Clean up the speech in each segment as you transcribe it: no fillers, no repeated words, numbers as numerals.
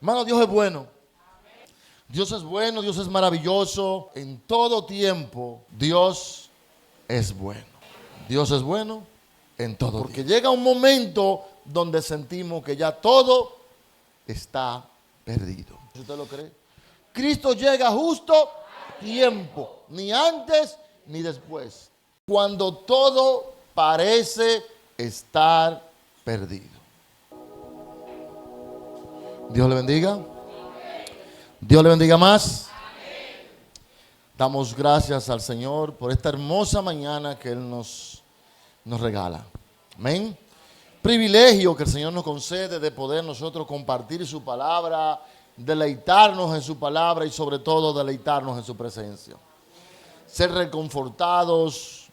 Hermano, Dios es bueno. Dios es bueno, Dios es maravilloso. En todo tiempo, Dios es bueno. Dios es bueno en todo tiempo. Porque llega un momento donde sentimos que ya todo está perdido. ¿Usted lo cree? Cristo llega justo a tiempo, ni antes ni después, cuando todo parece estar perdido. Dios le bendiga. Dios le bendiga más. Damos gracias al Señor por esta hermosa mañana que Él nos regala. Amén. Privilegio que el Señor nos concede de poder nosotros compartir su palabra, deleitarnos en su palabra y sobre todo deleitarnos en su presencia. Ser reconfortados,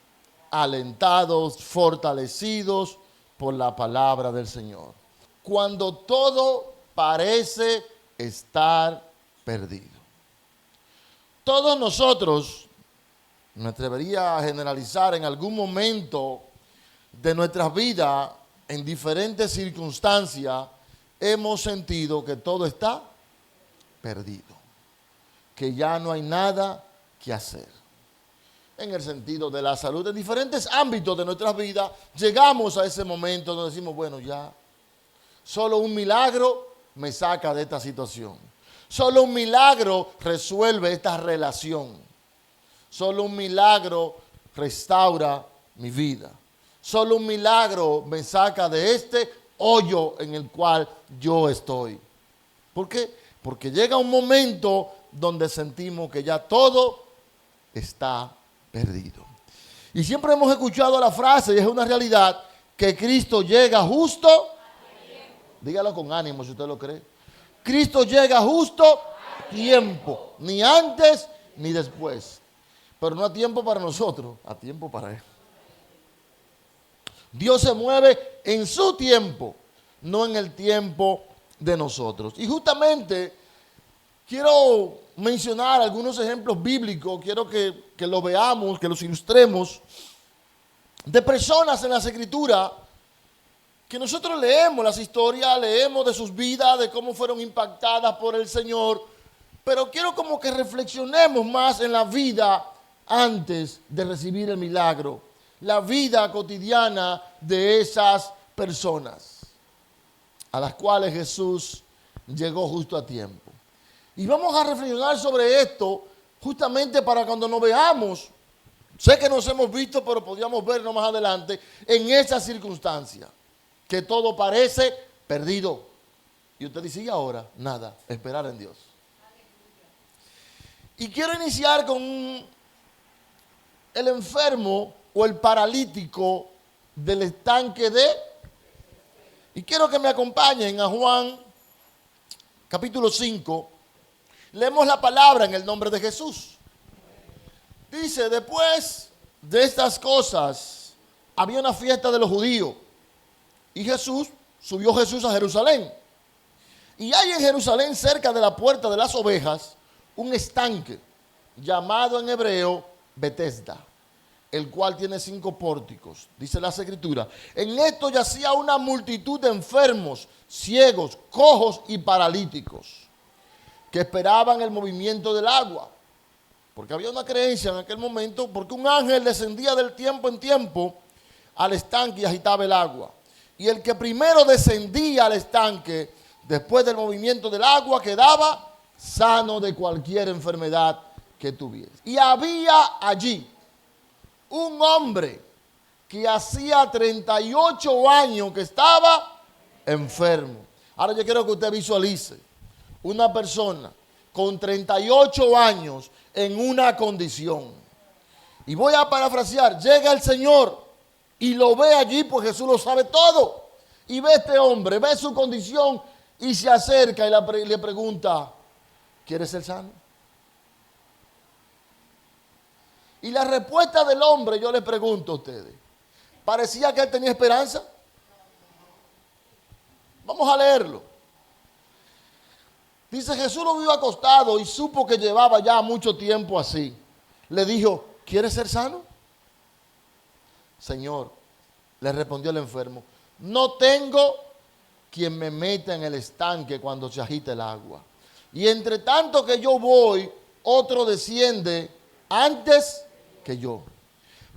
alentados, fortalecidos por la palabra del Señor. Cuando todo parece estar perdido. Todos nosotros, me atrevería a generalizar, en algún momento de nuestras vidas, en diferentes circunstancias, hemos sentido que todo está perdido, que ya no hay nada que hacer. En el sentido de la salud, en diferentes ámbitos de nuestras vidas, llegamos a ese momento donde decimos, bueno, ya, solo un milagro me saca de esta situación. Solo un milagro resuelve esta relación. Solo un milagro restaura mi vida. Solo un milagro me saca de este hoyo en el cual yo estoy. ¿Por qué? Porque llega un momento donde sentimos que ya todo está perdido. Y siempre hemos escuchado la frase, y es una realidad, que Cristo llega justo. Dígalo con ánimo si usted lo cree. Cristo llega justo a tiempo, ni antes ni después. Pero no a tiempo para nosotros, a tiempo para Él. Dios se mueve en su tiempo, no en el tiempo de nosotros. Y justamente quiero mencionar algunos ejemplos bíblicos, quiero que los veamos, que los ilustremos, de personas en las Escrituras que nosotros leemos las historias, leemos de sus vidas, de cómo fueron impactadas por el Señor, pero quiero como que reflexionemos más en la vida antes de recibir el milagro, la vida cotidiana de esas personas a las cuales Jesús llegó justo a tiempo. Y vamos a reflexionar sobre esto justamente para cuando nos veamos, sé que nos hemos visto, pero podríamos vernos más adelante, en esas circunstancias. Que todo parece perdido. Y usted dice, ¿y ahora? Nada, esperar en Dios. Y quiero iniciar con el enfermo o el paralítico del estanque de... Y quiero que me acompañen a Juan, capítulo 5. Leemos la palabra en el nombre de Jesús. Dice, después de estas cosas, había una fiesta de los judíos. Y subió Jesús a Jerusalén. Y hay en Jerusalén, cerca de la puerta de las ovejas, un estanque, llamado en hebreo Betesda, el cual tiene 5 pórticos, dice las Escrituras. En esto yacía una multitud de enfermos, ciegos, cojos y paralíticos, que esperaban el movimiento del agua. Porque había una creencia en aquel momento, porque un ángel descendía del tiempo en tiempo al estanque y agitaba el agua. Y el que primero descendía al estanque, después del movimiento del agua, quedaba sano de cualquier enfermedad que tuviese. Y había allí un hombre que hacía 38 años que estaba enfermo. Ahora yo quiero que usted visualice una persona con 38 años en una condición. Y voy a parafrasear, llega el Señor y lo ve allí, pues Jesús lo sabe todo. Y ve a este hombre, ve su condición y se acerca y le pregunta, ¿quieres ser sano? Y la respuesta del hombre, yo le pregunto a ustedes, ¿parecía que él tenía esperanza? Vamos a leerlo. Dice, Jesús lo vio acostado y supo que llevaba ya mucho tiempo así. Le dijo, ¿quieres ser sano? Señor, le respondió el enfermo, no tengo quien me meta en el estanque cuando se agite el agua. Y entre tanto que yo voy, otro desciende antes que yo.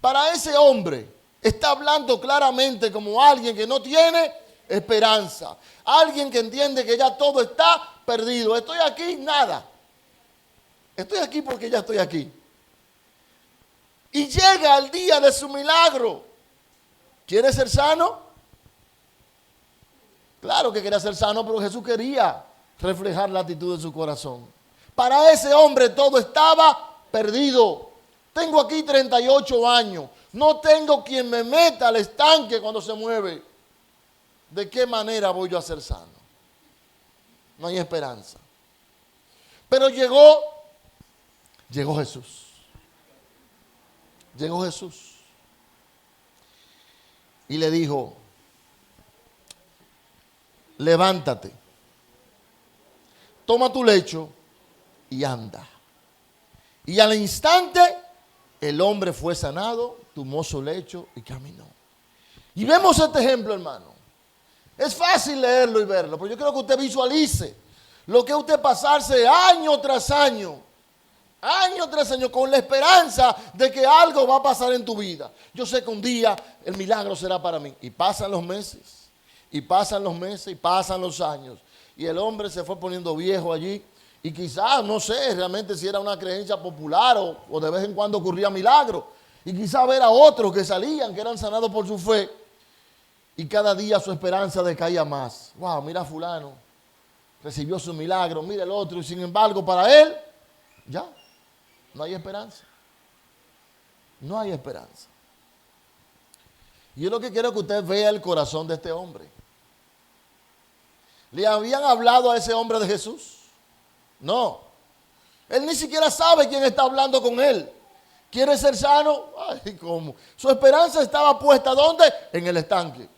Para ese hombre está hablando claramente como alguien que no tiene esperanza. Alguien que entiende que ya todo está perdido. Estoy aquí, nada. Estoy aquí porque ya estoy aquí. Y llega el día de su milagro. ¿Quiere ser sano? Claro que quería ser sano, pero Jesús quería reflejar la actitud de su corazón. Para ese hombre todo estaba perdido. Tengo aquí 38 años. No tengo quien me meta al estanque cuando se mueve. ¿De qué manera voy yo a ser sano? No hay esperanza. Pero llegó Jesús. Llegó Jesús. Y le dijo, levántate, toma tu lecho y anda. Y al instante el hombre fue sanado, tomó su lecho y caminó. Y vemos este ejemplo, hermano. Es fácil leerlo y verlo, pero yo quiero que usted visualice lo que es usted pasarse año tras año con la esperanza de que algo va a pasar en tu vida. Yo sé que un día el milagro será para mí. Y pasan los meses, y pasan los meses, y pasan los años. Y el hombre se fue poniendo viejo allí. Y quizás, no sé realmente si era una creencia popular o de vez en cuando ocurría milagro. Y quizás ver a otros que salían, que eran sanados por su fe. Y cada día su esperanza decaía más. Wow, mira a fulano, recibió su milagro, mira el otro. Y sin embargo, para él, ya, no hay esperanza. No hay esperanza. Y yo lo que quiero que usted vea el corazón de este hombre. ¿Le habían hablado a ese hombre de Jesús? No. Él ni siquiera sabe quién está hablando con él. ¿Quiere ser sano? Ay, ¿cómo? Su esperanza estaba puesta, ¿dónde? En el estanque.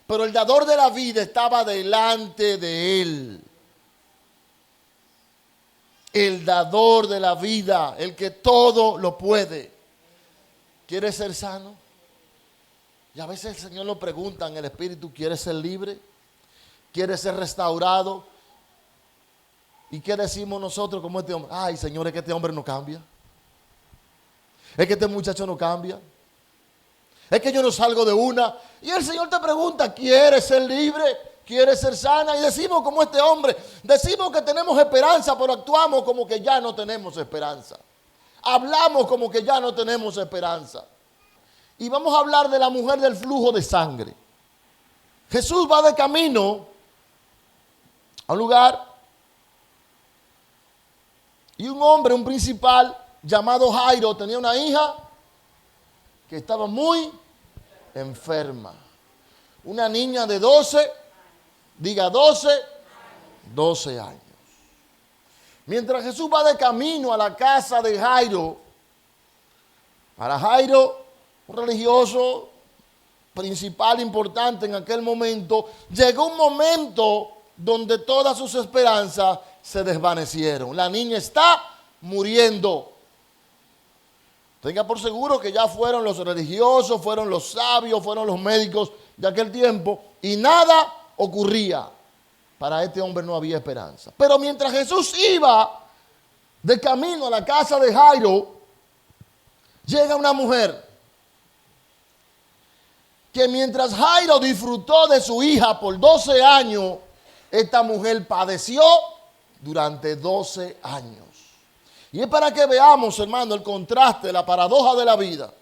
Pero el dador de la vida estaba delante de él. El dador de la vida, el que todo lo puede. ¿Quiere ser sano? Y a veces el Señor lo pregunta en el Espíritu, ¿quieres ser libre? ¿Quieres ser restaurado? ¿Y qué decimos nosotros como este hombre? Ay, Señor, es que este hombre no cambia. Es que este muchacho no cambia. Es que yo no salgo de una. Y el Señor te pregunta, ¿quieres ser libre? ¿Quieres ser sana? Y decimos como este hombre, decimos que tenemos esperanza, pero actuamos como que ya no tenemos esperanza. Hablamos como que ya no tenemos esperanza. Y vamos a hablar de la mujer del flujo de sangre. Jesús va de camino a un lugar y un hombre, un principal llamado Jairo, tenía una hija que estaba muy enferma. Una niña de 12 años. Mientras Jesús va de camino a la casa de Jairo, para Jairo, un religioso principal importante en aquel momento, llegó un momento donde todas sus esperanzas se desvanecieron. La niña está muriendo. Tenga por seguro que ya fueron los religiosos, fueron los sabios, fueron los médicos de aquel tiempo y nada ocurría. Para este hombre no había esperanza. Pero mientras Jesús iba de camino a la casa de Jairo, llega una mujer que mientras Jairo disfrutó de su hija por 12 años, esta mujer padeció durante 12 años. Y es para que veamos, hermano, el contraste, la paradoja de la vida.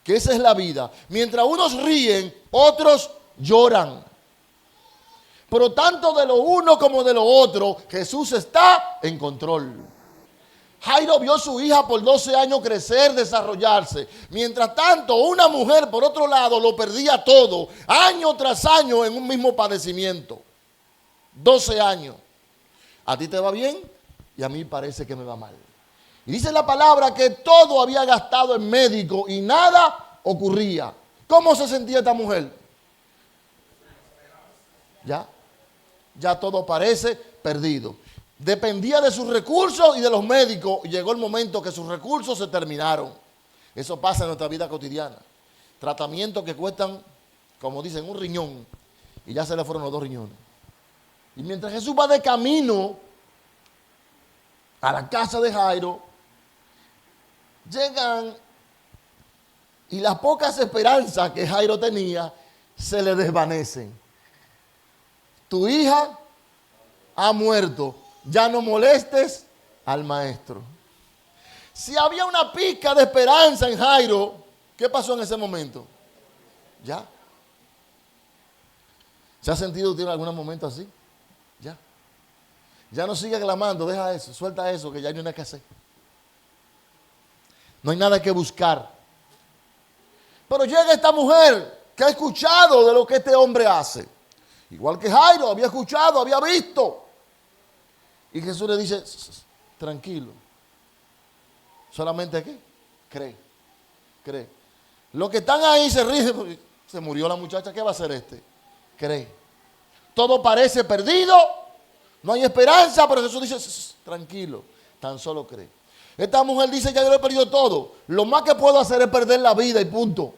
Que esa es la vida. Mientras unos ríen, otros lloran. Pero tanto de lo uno como de lo otro, Jesús está en control. Jairo vio a su hija por 12 años crecer, desarrollarse. Mientras tanto, una mujer, por otro lado, lo perdía todo, año tras año, en un mismo padecimiento. 12 años. A ti te va bien y a mí parece que me va mal. Y dice la palabra que todo había gastado en médico y nada ocurría. ¿Cómo se sentía esta mujer? Ya todo parece perdido. Dependía de sus recursos y de los médicos. Y llegó el momento que sus recursos se terminaron. Eso pasa en nuestra vida cotidiana. Tratamientos que cuestan, como dicen, un riñón. y ya se le fueron los 2 riñones. Y mientras Jesús va de camino a la casa de Jairo, llegan y las pocas esperanzas que Jairo tenía se le desvanecen. Tu hija ha muerto, ya no molestes al maestro. Si había una pizca de esperanza en Jairo, ¿qué pasó en ese momento? Ya. ¿Se ha sentido usted en algún momento así? Ya. Ya no sigue clamando, deja eso, suelta eso, que ya no hay nada que hacer. No hay nada que buscar. Pero llega esta mujer que ha escuchado de lo que este hombre hace. Igual que Jairo, había escuchado, había visto. Y Jesús le dice, tranquilo. ¿Solamente qué? Cree. Cree. Los que están ahí se ríen porque se murió la muchacha, ¿qué va a hacer este? Cree. Todo parece perdido, no hay esperanza, pero Jesús dice, tranquilo, tan solo cree. Esta mujer dice, ya yo lo he perdido todo. Lo más que puedo hacer es perder la vida y punto.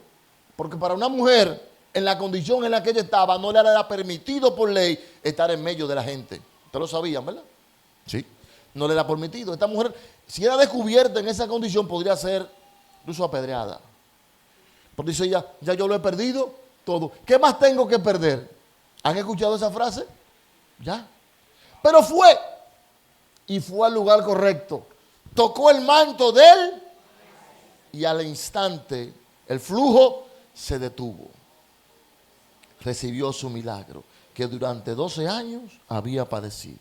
Porque para una mujer, en la condición en la que ella estaba, no le era permitido por ley estar en medio de la gente. Ustedes lo sabían, ¿verdad? Sí. No le era permitido. Esta mujer, si era descubierta en esa condición, podría ser incluso apedreada. Porque dice ella, ya yo lo he perdido todo. ¿Qué más tengo que perder? ¿Han escuchado esa frase? Ya. Pero fue. Y fue al lugar correcto. Tocó el manto de él. Y al instante el flujo se detuvo. Recibió su milagro, que durante 12 años había padecido.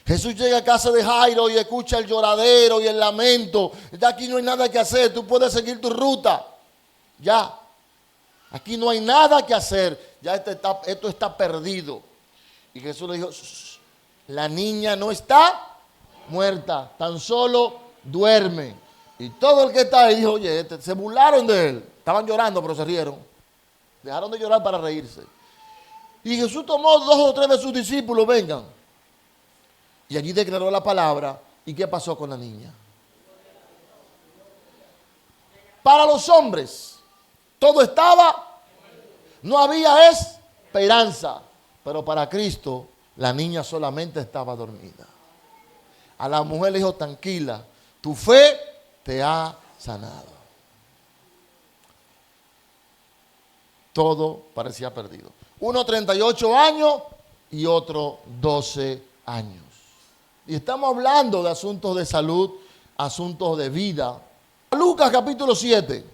Jesús llega a casa de Jairo y escucha el lloradero y el lamento. Ya aquí no hay nada que hacer, tú puedes seguir tu ruta. Ya, aquí no hay nada que hacer, ya esto está perdido. Y Jesús le dijo, la niña no está muerta, tan solo duerme. Y todo el que está ahí dijo, oye, se burlaron de él. Estaban llorando, pero se rieron. Dejaron de llorar para reírse. Y Jesús tomó 2 o 3 de sus discípulos, vengan. Y allí declaró la palabra. ¿Y qué pasó con la niña? Para los hombres, todo estaba, no había esperanza. Pero para Cristo, la niña solamente estaba dormida. A la mujer le dijo, tranquila, tu fe te ha sanado. Todo parecía perdido. Uno 38 años y otro 12 años. Y estamos hablando de asuntos de salud, asuntos de vida. Lucas capítulo 7.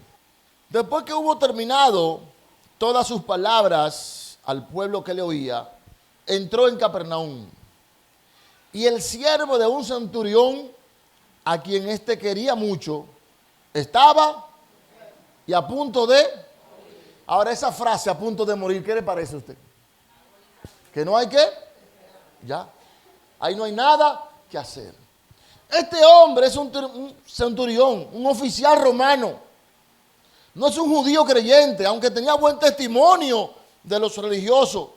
Después que hubo terminado todas sus palabras al pueblo que le oía, entró en Capernaum. Y el siervo de un centurión, a quien éste quería mucho, estaba y a punto de... Ahora esa frase, a punto de morir, ¿qué le parece a usted? ¿Que no hay qué? Ya. Ahí no hay nada que hacer. Este hombre es un centurión, un oficial romano. No es un judío creyente, aunque tenía buen testimonio de los religiosos.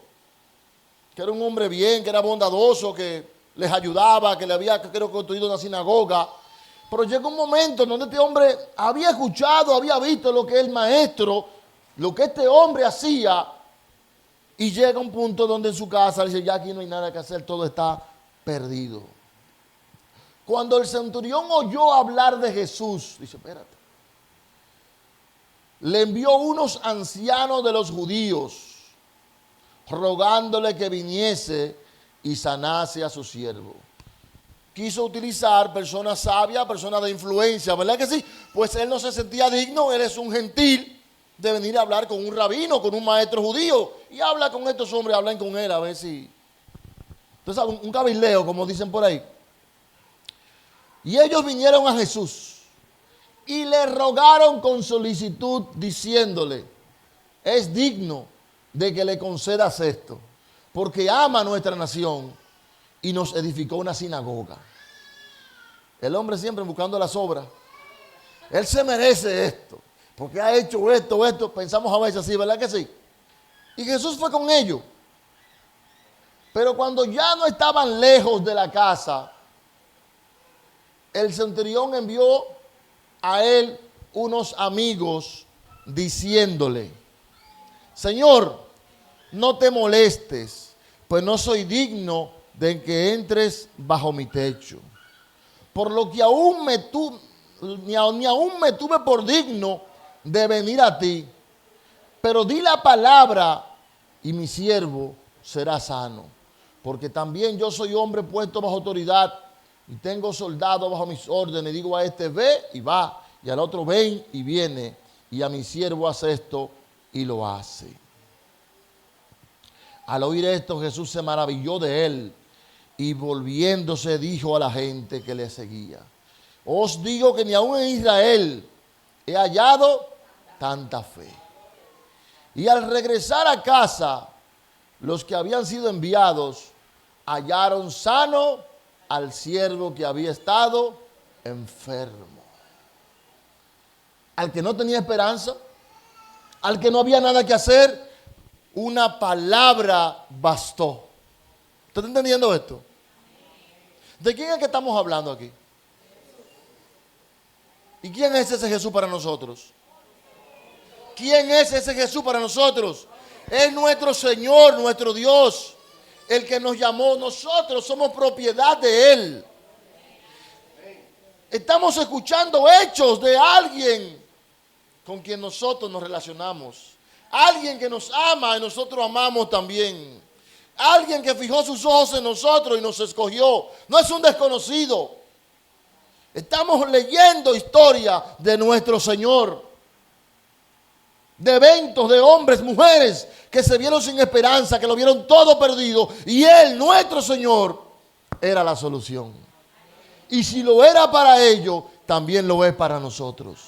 Que era un hombre bien, que era bondadoso, que les ayudaba, que le había, creo, construido una sinagoga. Pero llegó un momento en donde este hombre había escuchado, había visto lo que el maestro, lo que este hombre hacía. Y llega un punto donde en su casa dice, ya aquí no hay nada que hacer, todo está perdido. Cuando el centurión oyó hablar de Jesús, dice, espérate. Le envió unos ancianos de los judíos, rogándole que viniese y sanase a su siervo. Quiso utilizar personas sabias, personas de influencia, ¿verdad que sí? Pues él no se sentía digno, él es un gentil, de venir a hablar con un rabino, con un maestro judío. Y habla con estos hombres, hablan con él a ver si... Entonces, un cabildeo, como dicen por ahí. Y ellos vinieron a Jesús y le rogaron con solicitud, diciéndole, es digno de que le concedas esto, porque ama a nuestra nación y nos edificó una sinagoga. El hombre siempre buscando las obras. Él se merece esto, porque ha hecho esto. Pensamos a veces así, ¿verdad que sí? Y Jesús fue con ellos. Pero cuando ya no estaban lejos de la casa, el centurión envió a él unos amigos diciéndole, Señor, no te molestes, pues no soy digno de que entres bajo mi techo. Por lo que ni aún me tuve por digno de venir a ti, pero di la palabra y mi siervo será sano, porque también yo soy hombre puesto bajo autoridad y tengo soldados bajo mis órdenes. Digo a este ve y va, y al otro ven y viene, y a mi siervo hace esto y lo hace. Al oír esto, Jesús se maravilló de él y volviéndose dijo a la gente que le seguía: os digo que ni aún en Israel he hallado tanta fe. Y al regresar a casa, los que habían sido enviados hallaron sano al siervo que había estado enfermo. Al que no tenía esperanza, al que no había nada que hacer, una palabra bastó. ¿Usted está entendiendo esto? ¿De quién es que estamos hablando aquí? ¿Y quién es ese Jesús para nosotros? ¿Quién es ese Jesús para nosotros? Es nuestro Señor, nuestro Dios, el que nos llamó. Nosotros somos propiedad de Él. Estamos escuchando hechos de alguien con quien nosotros nos relacionamos. Alguien que nos ama y nosotros amamos también. Alguien que fijó sus ojos en nosotros y nos escogió. No es un desconocido. Estamos leyendo historia de nuestro Señor. De eventos, de hombres, mujeres que se vieron sin esperanza, que lo vieron todo perdido. Y Él, nuestro Señor, era la solución. Y si lo era para ellos, también lo es para nosotros.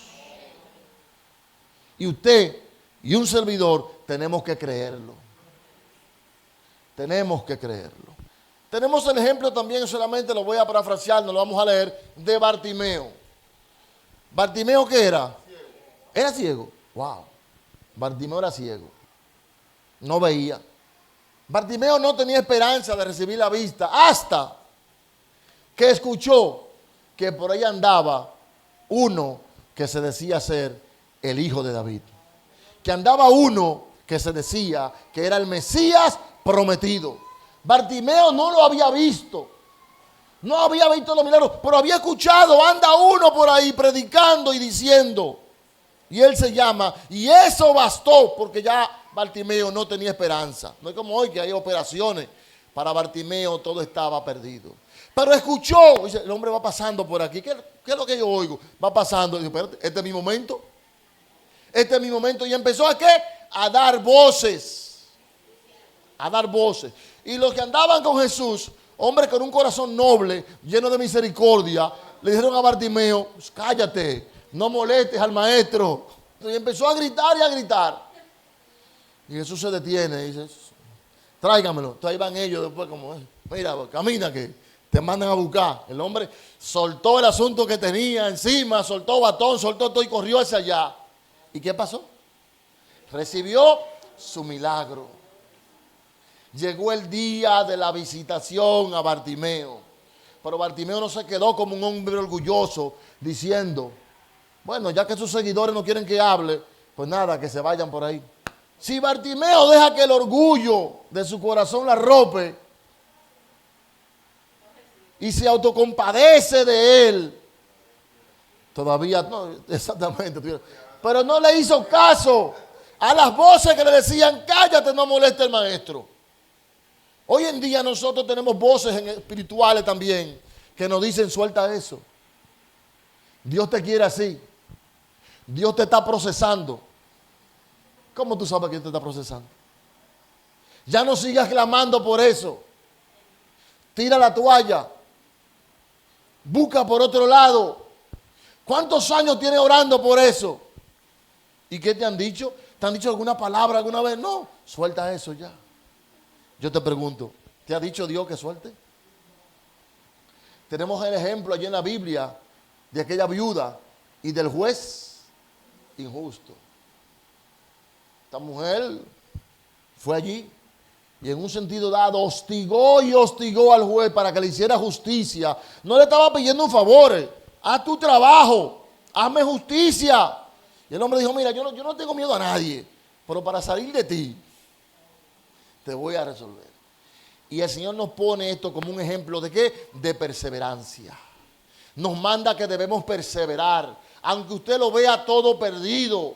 Y usted y un servidor tenemos que creerlo. Tenemos que creerlo. Tenemos el ejemplo también, solamente lo voy a parafrasear, no lo vamos a leer, de Bartimeo. ¿Bartimeo qué era? Era ciego. Wow. Bartimeo era ciego. No veía. Bartimeo no tenía esperanza de recibir la vista hasta que escuchó que por ahí andaba uno que se decía ser el hijo de David. Que andaba uno que se decía que era el Mesías prometido. Bartimeo no lo había visto. No había visto los milagros, pero había escuchado, anda uno por ahí predicando y diciendo. Y él se llama, y eso bastó, porque ya Bartimeo no tenía esperanza. No es como hoy que hay operaciones. Para Bartimeo todo estaba perdido. Pero escuchó, dice, el hombre va pasando por aquí. ¿Qué es lo que yo oigo? Va pasando, y dice, espérate, este es mi momento. Este es mi momento. Y empezó a ¿qué? A dar voces. A dar voces. Y los que andaban con Jesús, hombres con un corazón noble, lleno de misericordia, le dijeron a Bartimeo, pues cállate, no molestes al maestro. Y empezó a gritar y a gritar. Y Jesús se detiene y dice, tráigamelo. Entonces ahí van ellos después como, mira, camina que te mandan a buscar. El hombre soltó el asunto que tenía encima, soltó batón, soltó todo y corrió hacia allá. ¿Y qué pasó? Recibió su milagro. Llegó el día de la visitación a Bartimeo. Pero Bartimeo no se quedó como un hombre orgulloso diciendo, bueno, ya que sus seguidores no quieren que hable, pues nada, que se vayan por ahí. Si Bartimeo deja que el orgullo de su corazón la arrope y se autocompadece de él, todavía, no, exactamente, pero no le hizo caso a las voces que le decían, cállate, no moleste al maestro. Hoy en día nosotros tenemos voces espirituales también que nos dicen, suelta eso. Dios te quiere así. Dios te está procesando. ¿Cómo tú sabes que Dios te está procesando? Ya no sigas clamando por eso. Tira la toalla. Busca por otro lado. ¿Cuántos años tienes orando por eso? ¿Y qué te han dicho? ¿Te han dicho alguna palabra alguna vez? No, suelta eso ya. Yo te pregunto, ¿te ha dicho Dios que suelte? Tenemos el ejemplo allí en la Biblia de aquella viuda y del juez injusto. Esta mujer fue allí y en un sentido dado hostigó y hostigó al juez para que le hiciera justicia. No le estaba pidiendo un favor, haz tu trabajo, hazme justicia. Y el hombre dijo, mira, yo no tengo miedo a nadie, pero para salir de ti, te voy a resolver. Y el Señor nos pone esto como un ejemplo de ¿qué? De perseverancia. Nos manda que debemos perseverar, aunque usted lo vea todo perdido,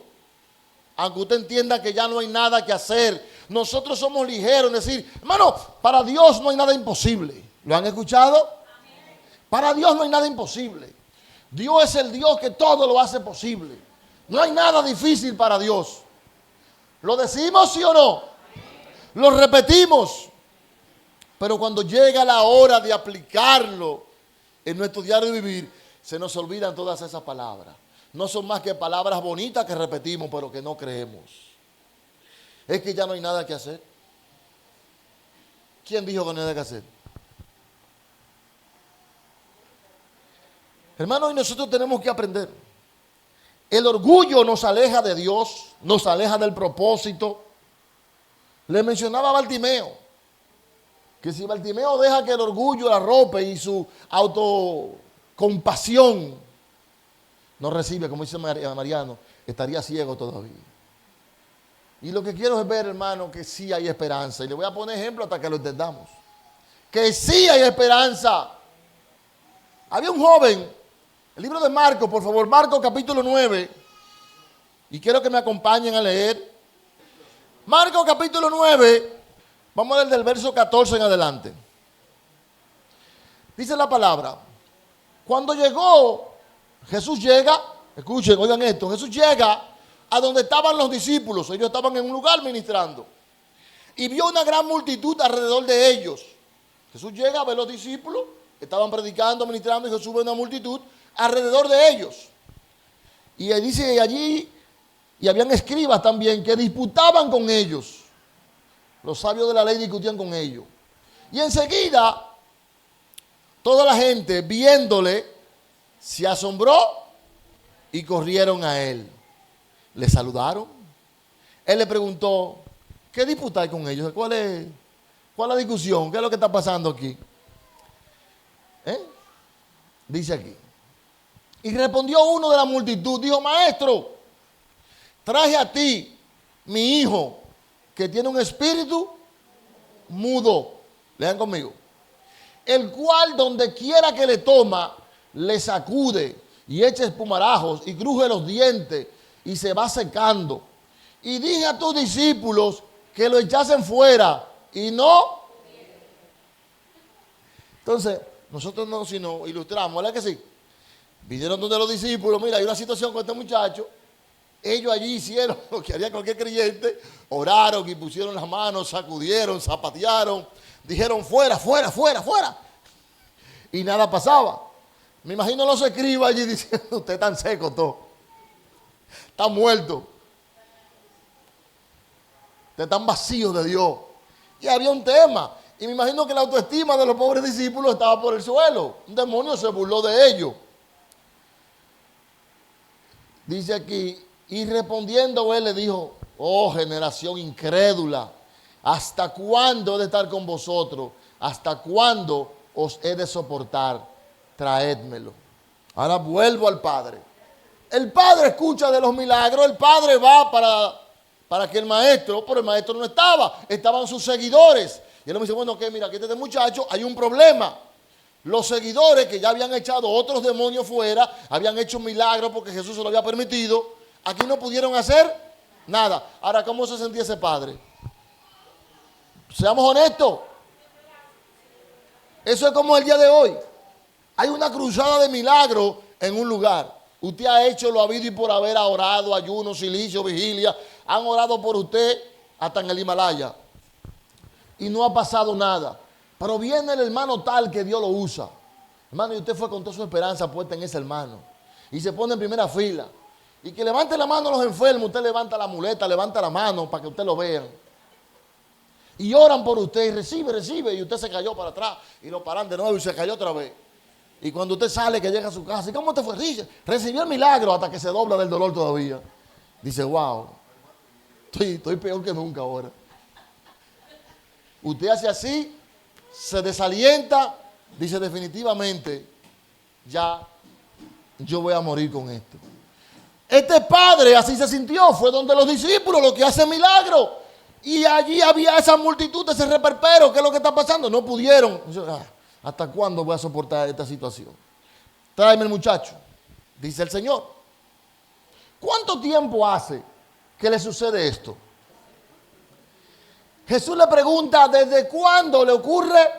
aunque usted entienda que ya no hay nada que hacer. Nosotros somos ligeros en decir, hermano, para Dios no hay nada imposible. ¿Lo han escuchado? Para Dios no hay nada imposible. Dios es el Dios que todo lo hace posible. No hay nada difícil para Dios. ¿Lo decimos sí o no? Lo repetimos. Pero cuando llega la hora de aplicarlo en nuestro diario vivir, se nos olvidan todas esas palabras. No son más que palabras bonitas que repetimos, pero que no creemos. Es que ya no hay nada que hacer. ¿Quién dijo que no hay nada que hacer? Hermanos, y nosotros tenemos que aprender. El orgullo nos aleja de Dios, nos aleja del propósito. Le mencionaba a Bartimeo que si Bartimeo deja que el orgullo la arrope y su autocompasión no recibe, como dice Mariano, estaría ciego todavía. Y lo que quiero es ver, hermano, que sí hay esperanza. Y le voy a poner ejemplo hasta que lo entendamos. Que sí hay esperanza. Había un joven, el libro de Marcos, por favor, Marcos capítulo 9. Y quiero que me acompañen a leer. Marcos capítulo 9. Vamos a leer del verso 14 en adelante. Dice la palabra. Cuando llegó, Jesús llega, escuchen, oigan esto, Jesús llega a donde estaban los discípulos. Ellos estaban en un lugar ministrando. Y vio una gran multitud alrededor de ellos. Jesús llega a ver los discípulos, estaban predicando, ministrando, y Jesús ve una multitud alrededor de ellos. Y dice allí, y habían escribas también que disputaban con ellos. Los sabios de la ley discutían con ellos. Y enseguida, toda la gente viéndole, se asombró y corrieron a él. Le saludaron. Él le preguntó, ¿qué disputáis con ellos? ¿Cuál es la discusión? ¿Qué es lo que está pasando aquí? Dice aquí. Y respondió uno de la multitud, dijo, maestro, traje a ti mi hijo, que tiene un espíritu mudo. Lean conmigo. El cual donde quiera que le toma, le sacude y echa espumarajos y cruje los dientes y se va secando. Y dije a tus discípulos que lo echasen fuera y no. Entonces, nosotros no, si nos ilustramos, ¿verdad que sí? Vinieron donde los discípulos, mira, hay una situación con este muchacho. Ellos allí hicieron lo que haría cualquier creyente, oraron y pusieron las manos, sacudieron, zapatearon, dijeron fuera, fuera, fuera, fuera. Y nada pasaba. Me imagino los escribas allí diciendo, usted está seco todo. Está muerto. Ustedes están vacíos de Dios. Y había un tema. Y me imagino que la autoestima de los pobres discípulos estaba por el suelo. Un demonio se burló de ellos. Dice aquí, y respondiendo él le dijo, oh generación incrédula, ¿hasta cuándo he de estar con vosotros? ¿Hasta cuándo os he de soportar? Traédmelo. Ahora vuelvo al Padre. El Padre escucha de los milagros, el Padre va para que el maestro, pero el maestro no estaba, estaban sus seguidores. Y él me dice, bueno, que mira, que este muchacho hay un problema. Los seguidores que ya habían echado otros demonios fuera, habían hecho un milagro porque Jesús se lo había permitido. Aquí no pudieron hacer nada. Ahora, ¿cómo se sentía ese padre? Seamos honestos. Eso es como el día de hoy. Hay una cruzada de milagros en un lugar. Usted ha hecho lo habido y por haber orado, ayuno, silicio, vigilia. Han orado por usted hasta en el Himalaya. Y no ha pasado nada. Pero viene el hermano tal que Dios lo usa. Hermano, y usted fue con toda su esperanza puesta en ese hermano. Y se pone en primera fila. Y que levante la mano a los enfermos, usted levanta la muleta, levanta la mano para que usted lo vean. Y oran por usted y recibe, y usted se cayó para atrás y lo paran de nuevo y se cayó otra vez. Y cuando usted sale, que llega a su casa, ¿y cómo te fue? Recibió el milagro hasta que se dobla del dolor todavía. Dice, wow, estoy peor que nunca ahora. Usted hace así, se desalienta, dice definitivamente, ya yo voy a morir con esto. Este padre así se sintió, fue donde los discípulos, los que hacen milagros. Y allí había esa multitud, ese reperpero. ¿Qué es lo que está pasando? No pudieron. ¿Hasta cuándo voy a soportar esta situación? Tráeme el muchacho, dice el Señor. ¿Cuánto tiempo hace que le sucede esto? Jesús le pregunta, ¿desde cuándo le ocurre?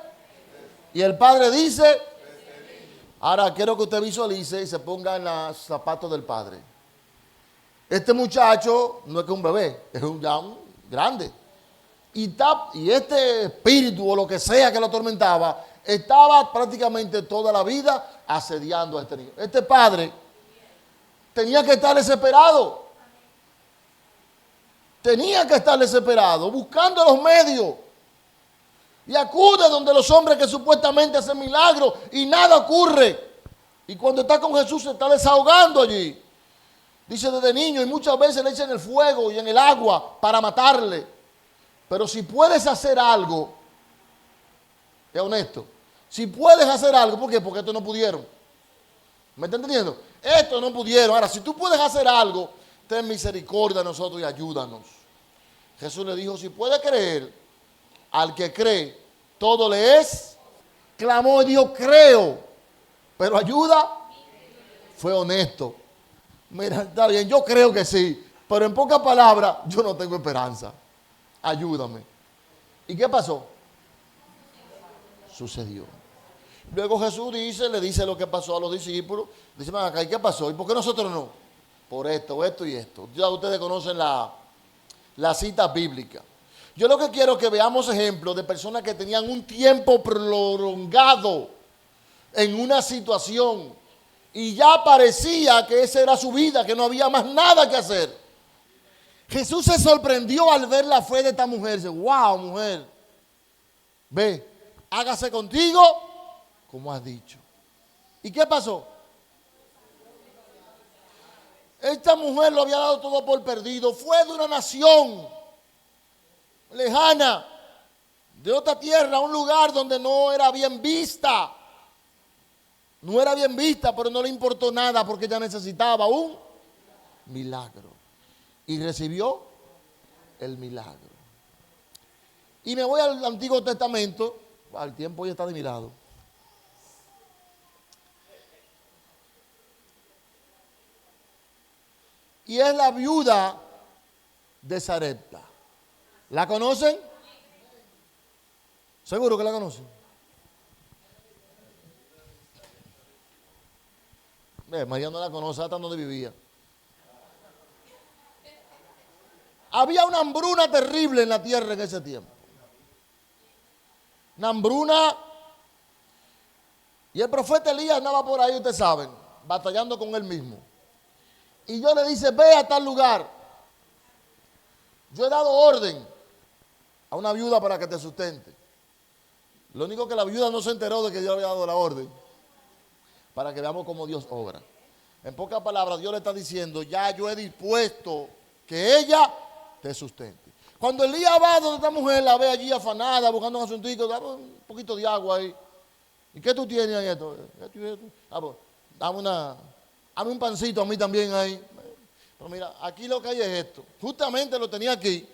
Y el padre dice, ahora quiero que usted visualice y se ponga en los zapatos del padre. Este muchacho no es que un bebé, es ya un grande. Y este espíritu o lo que sea que lo atormentaba, estaba prácticamente toda la vida asediando a este niño. Este padre tenía que estar desesperado. Tenía que estar desesperado, buscando los medios. Y acude donde los hombres que supuestamente hacen milagros y nada ocurre. Y cuando está con Jesús se está desahogando allí. Dice desde niño, y muchas veces le echan el fuego y en el agua para matarle. Pero si puedes hacer algo, es honesto, si puedes hacer algo, ¿por qué? Porque estos no pudieron. ¿Me está entendiendo? Estos no pudieron. Ahora, si tú puedes hacer algo, ten misericordia de nosotros y ayúdanos. Jesús le dijo, si puede creer, al que cree, todo le es. Clamó y dijo, creo, pero ayuda. Fue honesto. Mira, está bien, yo creo que sí, pero en pocas palabras, yo no tengo esperanza. Ayúdame. ¿Y qué pasó? Sucedió. Luego Jesús le dice lo que pasó a los discípulos. Dice, acá, ¿y qué pasó? ¿Y por qué nosotros no? Por esto, esto y esto. Ya ustedes conocen la cita bíblica. Yo lo que quiero es que veamos ejemplos de personas que tenían un tiempo prolongado en una situación y ya parecía que esa era su vida, que no había más nada que hacer. Jesús se sorprendió al ver la fe de esta mujer. Dice, wow, mujer, ve, hágase contigo como has dicho. ¿Y qué pasó? Esta mujer lo había dado todo por perdido. Fue de una nación lejana, de otra tierra, un lugar donde no era bien vista. No era bien vista, pero no le importó nada porque ella necesitaba un milagro. Y recibió el milagro. Y me voy al Antiguo Testamento. El tiempo ya está de mi lado. Y es la viuda de Sarepta. ¿La conocen? ¿Seguro que la conocen? María no la conoce, hasta donde vivía. Había una hambruna terrible en la tierra en ese tiempo. Una hambruna. Y el profeta Elías andaba por ahí, ustedes saben, batallando con él mismo. Y Dios le dice, ve a tal lugar. Yo he dado orden a una viuda para que te sustente. Lo único que la viuda no se enteró de que Dios había dado la orden. Para que veamos cómo Dios obra. En pocas palabras, Dios le está diciendo, ya yo he dispuesto que ella te sustente. Cuando Elías va donde esta mujer, la ve allí afanada, buscando un asuntico, dame un poquito de agua ahí. ¿Y qué tú tienes ahí? Esto y esto. Pues, dame un pancito a mí también ahí. Pero mira, aquí lo que hay es esto. Justamente lo tenía aquí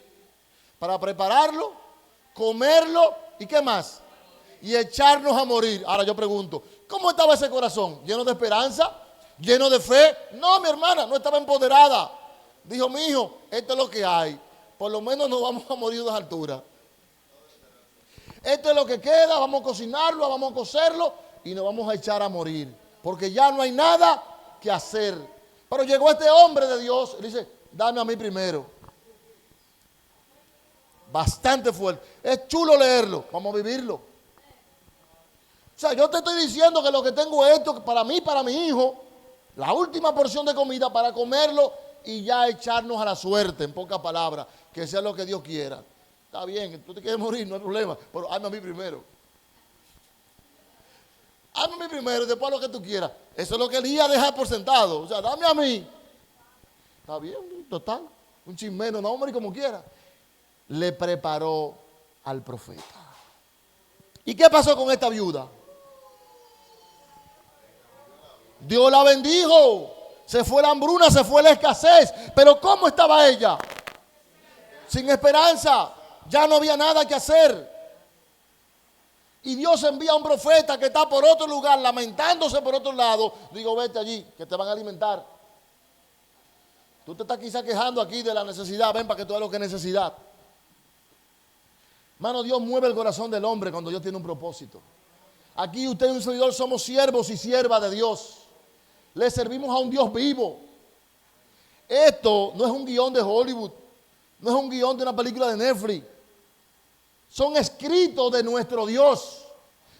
para prepararlo, comerlo y ¿qué más? Y echarnos a morir. Ahora yo pregunto, ¿cómo estaba ese corazón? ¿Lleno de esperanza? ¿Lleno de fe? No, mi hermana, no estaba empoderada. Dijo, mi hijo, esto es lo que hay. Por lo menos no vamos a morir de altura. Esto es lo que queda, vamos a cocinarlo, vamos a cocerlo y nos vamos a echar a morir. Porque ya no hay nada que hacer. Pero llegó este hombre de Dios y dice, dame a mí primero. Bastante fuerte. Es chulo leerlo, vamos a vivirlo. O sea, yo te estoy diciendo que lo que tengo es esto para mí, para mi hijo, la última porción de comida para comerlo y ya echarnos a la suerte, en pocas palabras, que sea lo que Dios quiera. Está bien, tú te quieres morir, no hay problema, pero hazme a mí primero. Hazme a mí primero y después lo que tú quieras. Eso es lo que Elías deja por sentado. O sea, dame a mí. Está bien, total. Un chismeno, no, hombre, como quiera. Le preparó al profeta. ¿Y qué pasó con esta viuda? Dios la bendijo. Se fue la hambruna, se fue la escasez. Pero ¿cómo estaba ella? Sin esperanza. Ya no había nada que hacer. Y Dios envía a un profeta que está por otro lugar, lamentándose por otro lado. Digo, vete allí, que te van a alimentar. Tú te estás quizá quejando aquí de la necesidad. Ven para que tú veas lo que es necesidad. Hermano, Dios mueve el corazón del hombre cuando Dios tiene un propósito. Aquí usted y un servidor somos siervos y siervas de Dios. Le servimos a un Dios vivo. Esto no es un guión de Hollywood. No es un guión de una película de Netflix. Son escritos de nuestro Dios.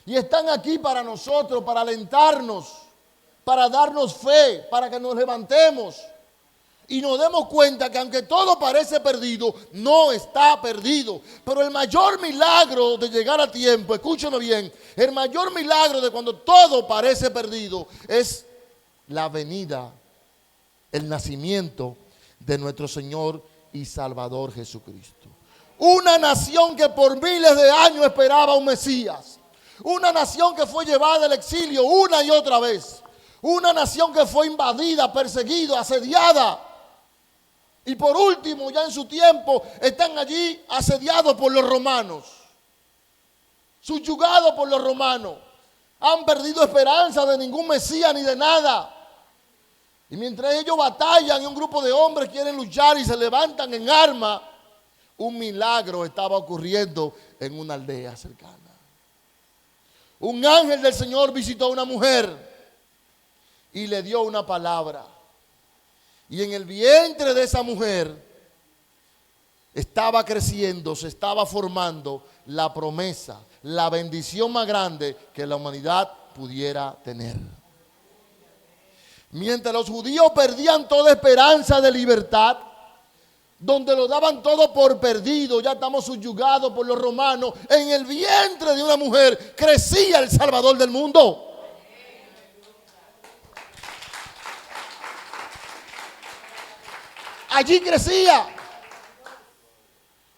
Y están aquí para nosotros, para alentarnos, para darnos fe, para que nos levantemos. Y nos demos cuenta que aunque todo parece perdido, no está perdido. Pero el mayor milagro de llegar a tiempo, escúcheme bien, el mayor milagro de cuando todo parece perdido es la venida, el nacimiento de nuestro Señor y Salvador Jesucristo. Una nación que por miles de años esperaba un Mesías. Una nación que fue llevada al exilio una y otra vez. Una nación que fue invadida, perseguida, asediada. Y por último, ya en su tiempo, están allí asediados por los romanos. Subyugados por los romanos. Han perdido esperanza de ningún Mesías ni de nada. Y mientras ellos batallan y un grupo de hombres quieren luchar y se levantan en armas, un milagro estaba ocurriendo en una aldea cercana. Un ángel del Señor visitó a una mujer y le dio una palabra. Y en el vientre de esa mujer estaba creciendo, se estaba formando la promesa, la bendición más grande que la humanidad pudiera tener. Mientras los judíos perdían toda esperanza de libertad, donde lo daban todo por perdido, ya estamos subyugados por los romanos, en el vientre de una mujer crecía el Salvador del mundo. Allí crecía.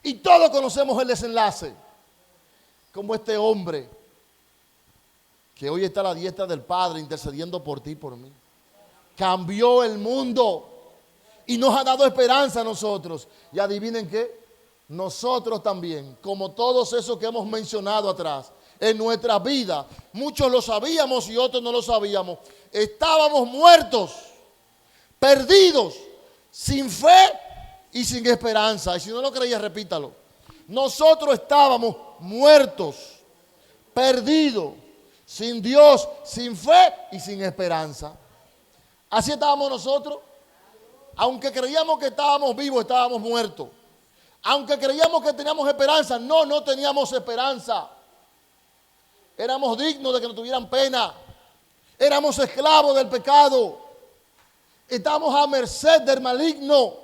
Y todos conocemos el desenlace. Como este hombre que hoy está a la diestra del Padre intercediendo por ti y por mí. Cambió el mundo. Y nos ha dado esperanza a nosotros. Y adivinen qué. Nosotros también, como todos esos que hemos mencionado atrás, en nuestra vida, muchos lo sabíamos y otros no lo sabíamos. Estábamos muertos, perdidos, sin fe y sin esperanza. Y si no lo creía, repítalo. Nosotros estábamos muertos, perdidos, sin Dios, sin fe y sin esperanza. Así estábamos nosotros. Aunque creíamos que estábamos vivos, estábamos muertos. Aunque creíamos que teníamos esperanza, no teníamos esperanza. Éramos dignos de que nos tuvieran pena. Éramos esclavos del pecado. Estábamos a merced del maligno.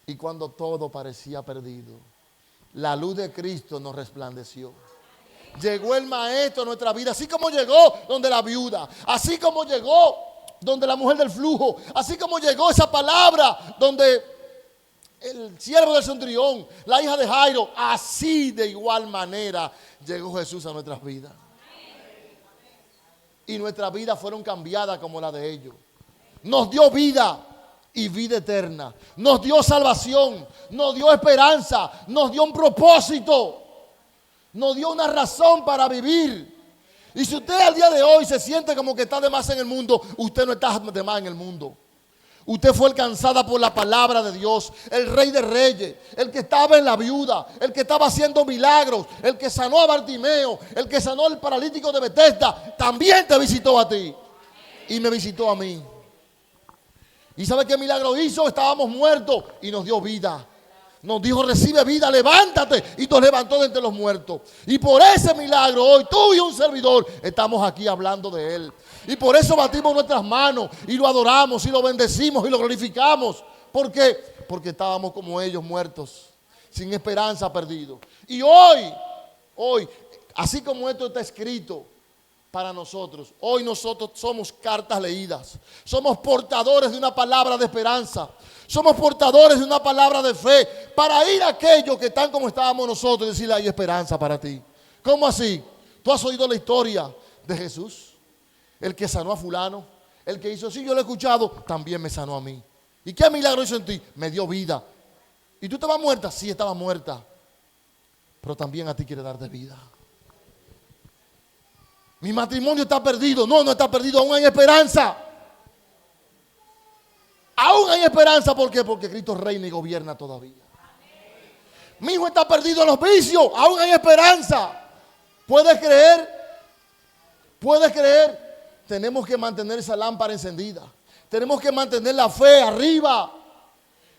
Y cuando todo parecía perdido, la luz de Cristo nos resplandeció. Llegó el Maestro a nuestra vida, así como llegó donde la viuda, así como llegó donde la mujer del flujo, así como llegó esa palabra donde el siervo del centurión, la hija de Jairo, así de igual manera llegó Jesús a nuestras vidas. Y nuestras vidas fueron cambiadas como la de ellos. Nos dio vida y vida eterna. Nos dio salvación, nos dio esperanza, nos dio un propósito, nos dio una razón para vivir. Y si usted al día de hoy se siente como que está de más en el mundo, usted no está de más en el mundo. Usted fue alcanzada por la palabra de Dios, el Rey de Reyes, el que estaba en la viuda, el que estaba haciendo milagros, el que sanó a Bartimeo, el que sanó al paralítico de Betesda, también te visitó a ti y me visitó a mí. ¿Y sabe qué milagro hizo? Estábamos muertos y nos dio vida. Nos dijo, recibe vida, levántate. Y nos levantó de entre los muertos. Y por ese milagro hoy tú y un servidor estamos aquí hablando de él. Y por eso batimos nuestras manos y lo adoramos y lo bendecimos y lo glorificamos. ¿Por qué? Porque estábamos como ellos muertos, sin esperanza, perdidos. Y hoy, así como esto está escrito para nosotros, hoy nosotros somos cartas leídas. Somos portadores de una palabra de esperanza. Somos portadores de una palabra de fe para ir a aquellos que están como estábamos nosotros y decirle, hay esperanza para ti. ¿Cómo así? ¿Tú has oído la historia de Jesús? El que sanó a fulano, el que hizo así, yo lo he escuchado, también me sanó a mí. ¿Y qué milagro hizo en ti? Me dio vida. ¿Y tú estabas muerta? Sí, estaba muerta. pero también a ti quiere darte vida. Mi matrimonio está perdido. No, no está perdido, aún hay esperanza. Aún hay esperanza, ¿por qué? Porque Cristo reina y gobierna todavía. Mi hijo está perdido en los vicios, aún hay esperanza. ¿Puedes creer? ¿Puedes creer? Tenemos que mantener esa lámpara encendida. Tenemos que mantener la fe arriba.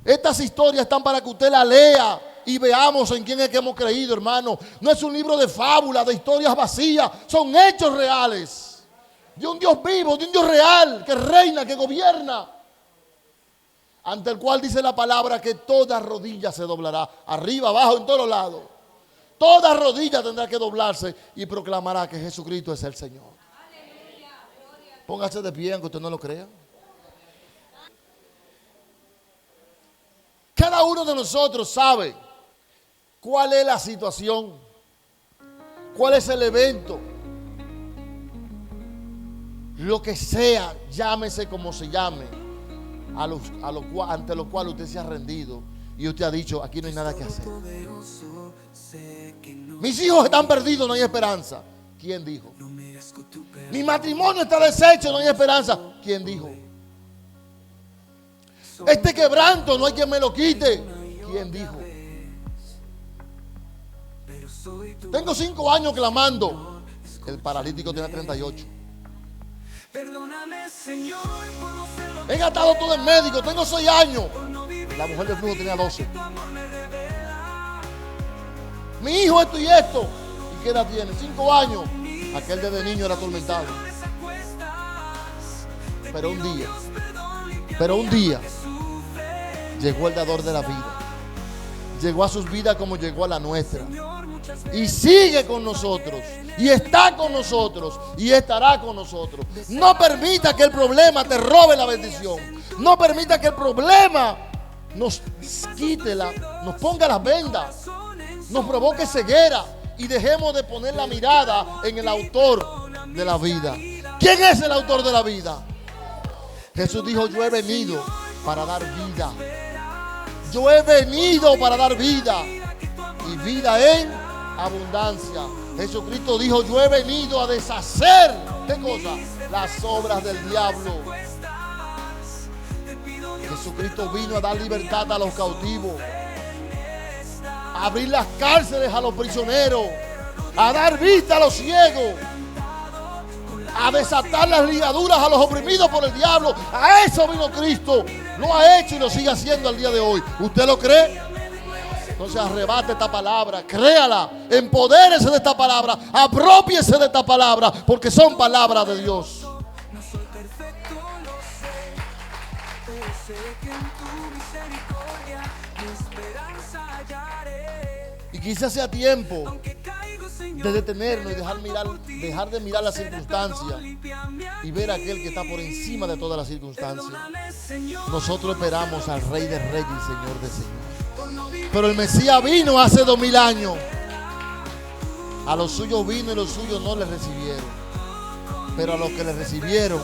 Estas historias están para que usted la lea y veamos en quién es que hemos creído, hermano. No es un libro de fábulas, de historias vacías. Son hechos reales. De un Dios vivo, de un Dios real, que reina, que gobierna. Ante el cual dice la palabra que toda rodilla se doblará. Arriba, abajo, en todos lados. Toda rodilla tendrá que doblarse y proclamará que Jesucristo es el Señor. Póngase de pie, aunque usted no lo crea. Cada uno de nosotros sabe cuál es la situación, cuál es el evento, lo que sea, llámese como se llame, ante lo cual usted se ha rendido y usted ha dicho, aquí no hay nada que hacer. Mis hijos están perdidos, no hay esperanza. ¿Quién dijo? Mi matrimonio está deshecho, no hay esperanza. ¿Quién dijo? Este quebranto no hay quien me lo quite. ¿Quién dijo? Tengo 5 años clamando. El paralítico tiene 38. He gastado todo en médico. Tengo 6 años. La mujer del flujo tenía 12. Mi hijo esto y esto. ¿Y qué edad tiene? 5 años. Aquel desde niño era atormentado. Pero un día llegó el dador de la vida. Llegó a sus vidas como llegó a la nuestra. Y sigue con nosotros. Y está con nosotros. Y estará con nosotros. No permita que el problema te robe la bendición. No permita que el problema nos quite nos ponga las vendas. Nos provoque ceguera. Y dejemos de poner la mirada en el autor de la vida. ¿Quién es el autor de la vida? Jesús dijo, yo he venido para dar vida. Yo he venido para dar vida. Y vida en abundancia. Jesucristo dijo, yo he venido a deshacer, ¿qué cosa? Las obras del diablo. Jesucristo vino a dar libertad a los cautivos. A abrir las cárceles a los prisioneros. A dar vista a los ciegos. A desatar las ligaduras a los oprimidos por el diablo. A eso vino Cristo. Lo ha hecho y lo sigue haciendo al día de hoy. ¿Usted lo cree? Entonces arrebate esta palabra, créala, empodérese de esta palabra, apropiese de esta palabra, porque son palabras de Dios. No soy perfecto, lo sé, pero sé que en tu misericordia mi esperanza hallaré. Y quizás sea tiempo de detenernos y dejar de mirar las circunstancias y ver a aquel que está por encima de todas las circunstancias. Nosotros esperamos al Rey de Reyes y Señor de Señores. Pero el Mesías vino hace 2000 años. A los suyos vino y los suyos no le recibieron. Pero a los que le recibieron,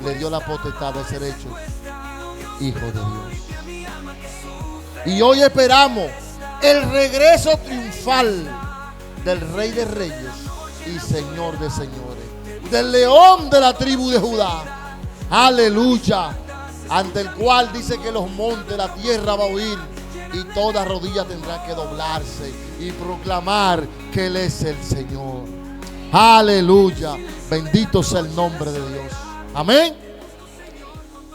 le dio la potestad de ser hechos hijos de Dios. Y hoy esperamos el regreso triunfal del Rey de Reyes y Señor de Señores, del León de la tribu de Judá. Aleluya. Ante el cual dice que los montes, la tierra va a oír. Y toda rodilla tendrá que doblarse y proclamar que Él es el Señor. Aleluya. Bendito sea el nombre de Dios. Amén.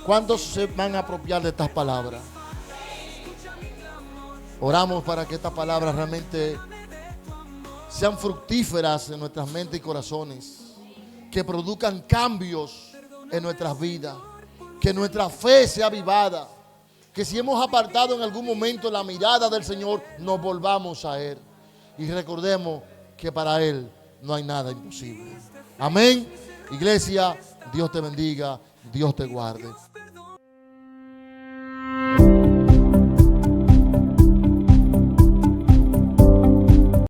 ¿Cuántos se van a apropiar de estas palabras? Oramos para que estas palabras realmente sean fructíferas en nuestras mentes y corazones. Que produzcan cambios en nuestras vidas. Que nuestra fe sea avivada. Que si hemos apartado en algún momento la mirada del Señor, nos volvamos a Él. Y recordemos que para Él no hay nada imposible. Amén. Iglesia, Dios te bendiga, Dios te guarde.